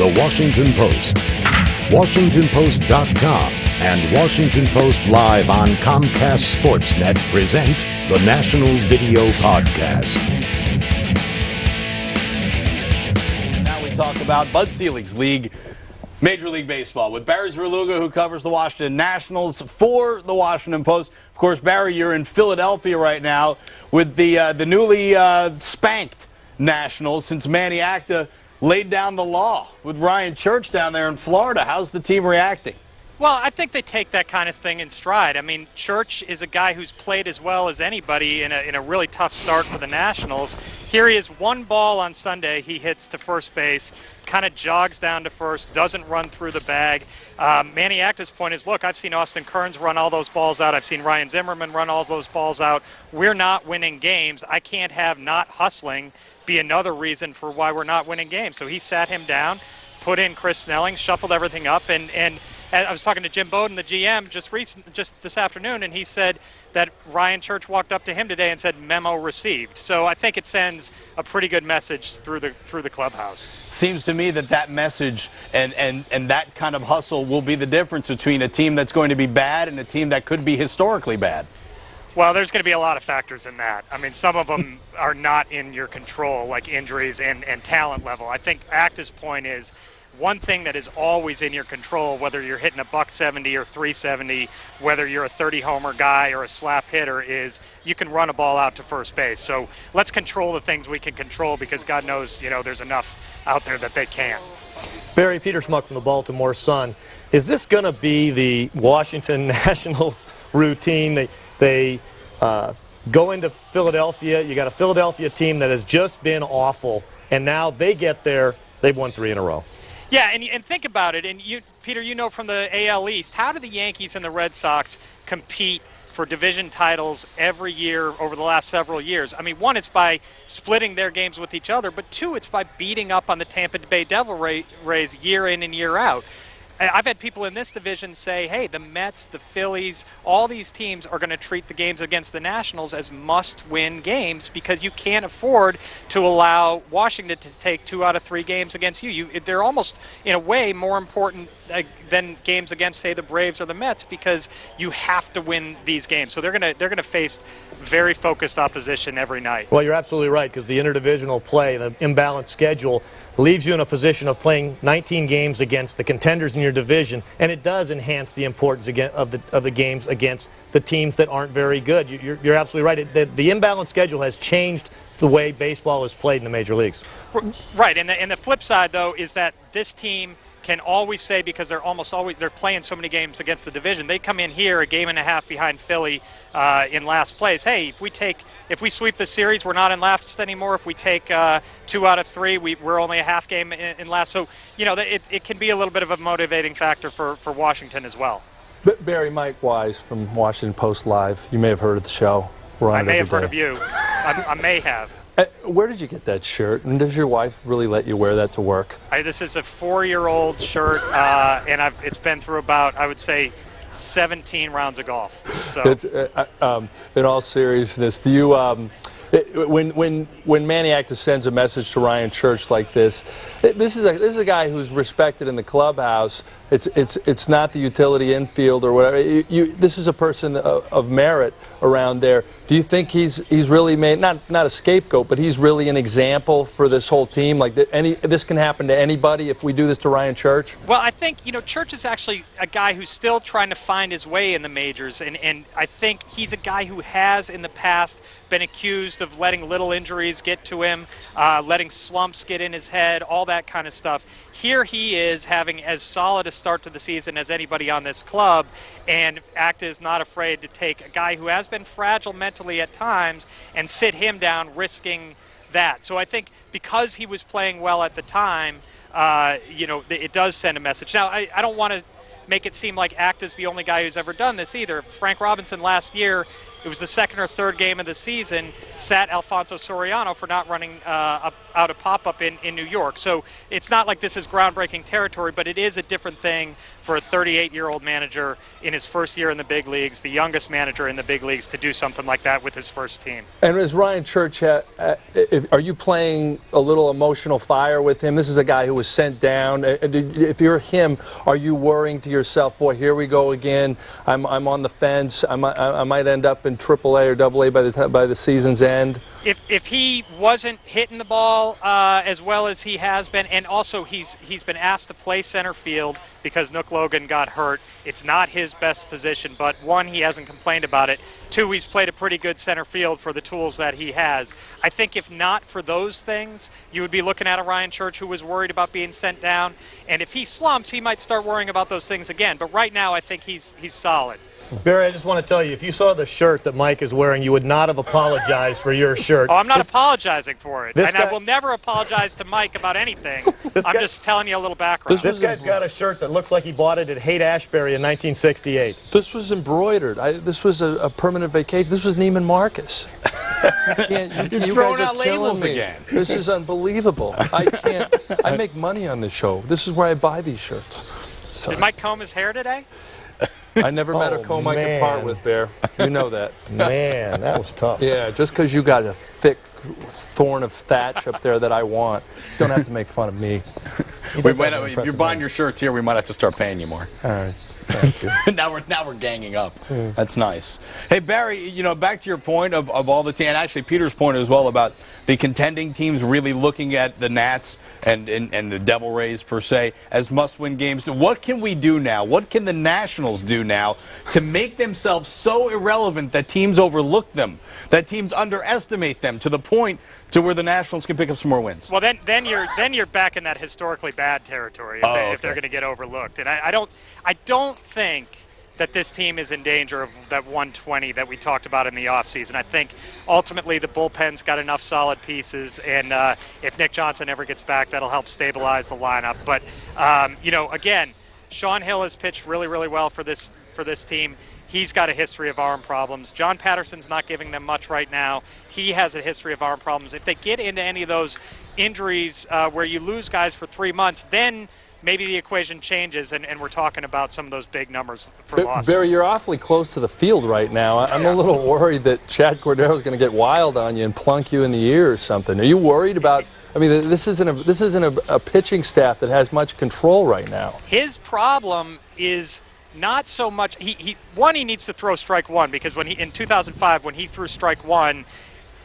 The Washington Post, WashingtonPost.com, and Washington Post Live on Comcast Sportsnet present the National Video Podcast. Now we talk about Bud Selig's league, Major League Baseball, with Barry Zerluga, who covers the Washington Nationals for the Washington Post. Of course, Barry, you're in Philadelphia right now with the newly spanked Nationals since Manny Acta laid down the law with Ryan Church down there in Florida. How's the team reacting? Well, I think they take that kind of thing in stride. I mean, Church is a guy who's played as well as anybody in a really tough start for the Nationals. Here he is, one ball on Sunday, he hits to first base, kind of jogs down to first, doesn't run through the bag. Manny Acta's point is, look, I've seen Austin Kearns run all those balls out. I've seen Ryan Zimmerman run all those balls out. We're not winning games. I can't have not hustling be another reason for why we're not winning games. So he sat him down, put in Chris Snelling, shuffled everything up, and I was talking to Jim Bowden, the GM, just this afternoon, and he said that Ryan Church walked up to him today and said, "Memo received." So I think it sends a pretty good message through the clubhouse. Seems to me that message and that kind of hustle will be the difference between a team that's going to be bad and a team that could be historically bad. Well, there's going to be a lot of factors in that. I mean, some of them are not in your control, like injuries and talent level. I think Acta's point is, one thing that is always in your control, whether you're hitting a .170 or .370, whether you're a 30-homer guy or a slap hitter, is you can run a ball out to first base. So let's control the things we can control, because God knows, there's enough out there that they can't. Barry, Peter Schmuck from the Baltimore Sun. Is this going to be the Washington Nationals routine? They go into Philadelphia. You got a Philadelphia team that has just been awful, and now they get there. They've won 3 in a row. Yeah, and think about it. And you, Peter, from the AL East, how do the Yankees and the Red Sox compete for division titles every year over the last several years? I mean, one, it's by splitting their games with each other, but two, it's by beating up on the Tampa Bay Devil Rays year in and year out. I've had people in this division say, hey, the Mets, the Phillies, all these teams are going to treat the games against the Nationals as must-win games, because you can't afford to allow Washington to take 2 out of 3 games against you. They're almost, in a way, more important than games against, say, the Braves or the Mets, because you have to win these games. So they're going to face very focused opposition every night. Well, you're absolutely right, because the interdivisional play, the imbalanced schedule, leaves you in a position of playing 19 games against the contenders in your division, and it does enhance the importance of the games against the teams that aren't very good. You're absolutely right. The imbalanced schedule has changed the way baseball is played in the major leagues. Right, and the flip side, though, is that this team can always say, because they're playing so many games against the division, they come in here a game and a half behind Philly in last place. Hey, if we sweep the series, we're not in last anymore. If we take 2 out of 3, we're only a half game in last. So it can be a little bit of a motivating factor for Washington as well. Barry, Mike Wise from Washington Post Live. You may have heard of the show. I may have heard of you. I may have. Where did you get that shirt? And does your wife really let you wear that to work? This is a 4-year-old shirt, and it's been through about, I would say, 17 rounds of golf. So, in all seriousness, do you when Manny Acta sends a message to Ryan Church like this is a guy who's respected in the clubhouse. It's not the utility infield or whatever. This is a person of merit around there. Do you think he's really made not a scapegoat, but he's really an example for this whole team? Like this can happen to anybody if we do this to Ryan Church? Well, I think Church is actually a guy who's still trying to find his way in the majors, and I think he's a guy who has in the past been accused of letting little injuries get to him, letting slumps get in his head, all that kind of stuff. Here he is having as solid a start to the season as anybody on this club, and Acta is not afraid to take a guy who has been fragile mentally at times and sit him down, risking that. So I think because he was playing well at the time, it does send a message. Now, I don't want to make it seem like Acta's the only guy who's ever done this either. Frank Robinson last year it was the second or third game of the season, sat Alfonso Soriano for not running out a pop-up in New York. So it's not like this is groundbreaking territory, but it is a different thing for a 38-year-old manager in his first year in the big leagues, the youngest manager in the big leagues, to do something like that with his first team. And as Ryan Church, are you playing a little emotional fire with him? This is a guy who was sent down. If you're him, are you worrying to yourself, boy, here we go again, I'm on the fence, I might end up in AAA or AA by the season's end? If he wasn't hitting the ball as well as he has been, and also he's been asked to play center field because Nook Logan got hurt. It's not his best position, but one, he hasn't complained about it. Two, he's played a pretty good center field for the tools that he has. I think if not for those things, you would be looking at a Ryan Church who was worried about being sent down. And if he slumps, he might start worrying about those things again. But right now, I think he's solid. Barry, I just want to tell you, if you saw the shirt that Mike is wearing, you would not have apologized for your shirt. Oh, I'm not apologizing for it. And I will never apologize to Mike about anything. I'm just telling you a little background. This guy's got a shirt that looks like he bought it at Haight-Ashbury in 1968. This was embroidered. This was a permanent vacation. This was Neiman Marcus. You're throwing out labels again. This is unbelievable. I make money on this show. This is where I buy these shirts. Did Mike comb his hair today? I never met a comb I could part with, Bear. You know that. Man, that was tough. Yeah, just because you got a thick thorn of thatch up there that I want, you don't have to make fun of me. If you're buying your shirts here, we might have to start paying you more. All right. Thank you. now we're ganging up. That's nice. Hey, Barry, back to your point of all the teams, and actually Peter's point as well about the contending teams really looking at the Nats and the Devil Rays, per se, as must-win games. What can we do now? What can the Nationals do now to make themselves so irrelevant that teams overlook them, that teams underestimate them to the point to where the Nationals can pick up some more wins? Well, then you're back in that historically bad territory if they're going to get overlooked. And I don't think that this team is in danger of that 120 that we talked about in the offseason. I think ultimately the bullpen's got enough solid pieces, and if Nick Johnson ever gets back, that'll help stabilize the lineup. But, again, Sean Hill has pitched really, really well for this team. He's got a history of arm problems. John Patterson's not giving them much right now. He has a history of arm problems. If they get into any of those injuries where you lose guys for 3 months, then maybe the equation changes, and we're talking about some of those big numbers for losses. Barry, you're awfully close to the field right now. I'm a little worried that Chad Cordero's going to get wild on you and plunk you in the ear or something. Are you worried about? I mean, this isn't a pitching staff that has much control right now. His problem is not so much. He needs to throw strike one, because in 2005 when he threw strike one,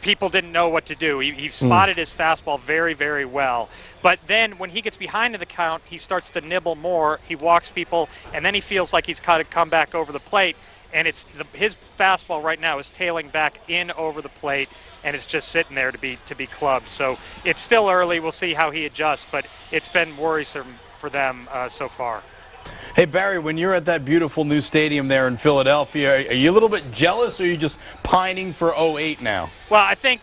people didn't know what to do. He spotted his fastball very, very well. But then when he gets behind in the count, he starts to nibble more. He walks people, and then he feels like he's got to come back over the plate. And his fastball right now is tailing back in over the plate, and it's just sitting there to be clubbed. So it's still early. We'll see how he adjusts, but it's been worrisome for them so far. Hey, Barry, when you're at that beautiful new stadium there in Philadelphia, are you a little bit jealous, or are you just pining for 08 now? Well, I think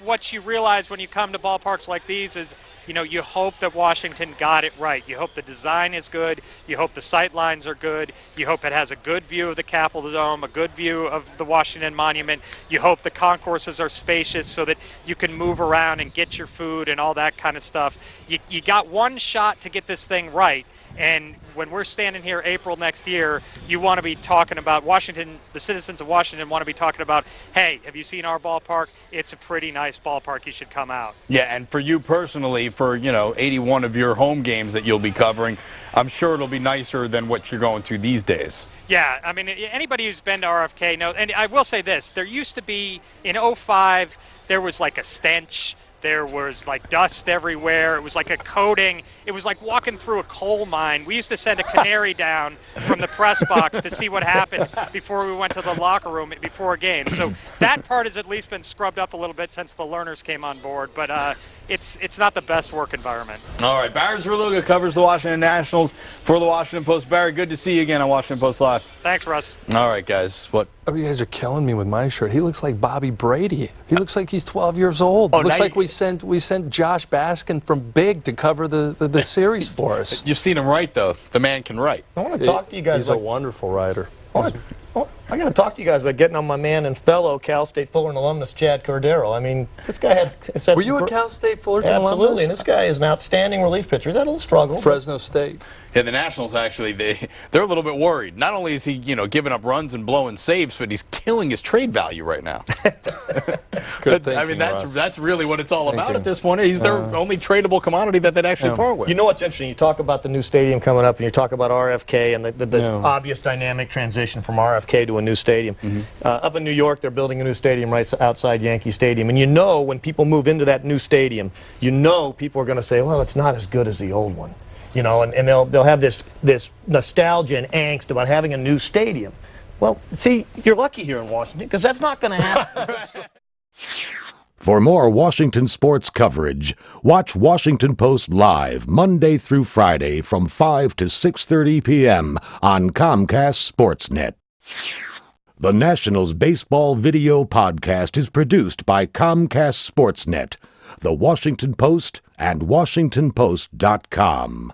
what you realize when you come to ballparks like these is, you hope that Washington got it right. You hope the design is good. You hope the sight lines are good. You hope it has a good view of the Capitol Dome, a good view of the Washington Monument. You hope the concourses are spacious so that you can move around and get your food and all that kind of stuff. You got one shot to get this thing right. And when we're standing here April next year, you want to be talking about Washington, the citizens of Washington want to be talking about, hey, have you seen our ballpark? It's a pretty nice ballpark. You should come out. Yeah, and for you personally, for, 81 of your home games that you'll be covering, I'm sure it'll be nicer than what you're going through these days. Yeah, I mean, anybody who's been to RFK knows, and I will say this, there used to be, in 05, there was like a stench. There was like dust everywhere. It was like a coating. It was like walking through a coal mine. We used to send a canary down from the press box to see what happened before we went to the locker room before a game. So that part has at least been scrubbed up a little bit since the learners came on board. But it's not the best work environment. All right, Barry Zerluga covers the Washington Nationals for the Washington Post. Barry, good to see you again on Washington Post Live. Thanks, Russ. All right, guys. What? Oh, you guys are killing me with my shirt. He looks like Bobby Brady. He looks like he's 12 years old. Looks like we sent Josh Baskin from Big to cover the series for us. You've seen him write, though. The man can write. I want to talk to you guys. He's a wonderful writer. I got to talk to you guys about getting on my man and fellow Cal State Fullerton alumnus Chad Cordero. I mean, this guy had. Were you a Cal State Fullerton alumnus? Absolutely, and this guy is an outstanding relief pitcher. He's had a little struggle. Fresno State. Yeah, the Nationals actually, they're a little bit worried. Not only is he, giving up runs and blowing saves, but he's killing his trade value right now. Good thinking, I mean, Russ. that's really what it's all about at this point. He's their only tradable commodity that they'd actually part with. You know what's interesting? You talk about the new stadium coming up, and you talk about RFK and the obvious dynamic transition from RFK to a new stadium. Up in New York, they're building a new stadium right outside Yankee Stadium, and when people move into that new stadium, people are going to say, well, it's not as good as the old one. And they'll have this nostalgia and angst about having a new stadium. Well, see, you're lucky here in Washington because that's not going to happen. For more Washington sports coverage, watch Washington Post live Monday through Friday from 5 to 6:30 p.m. on Comcast Sportsnet. The Nationals Baseball Video Podcast is produced by Comcast Sportsnet, The Washington Post, and WashingtonPost.com.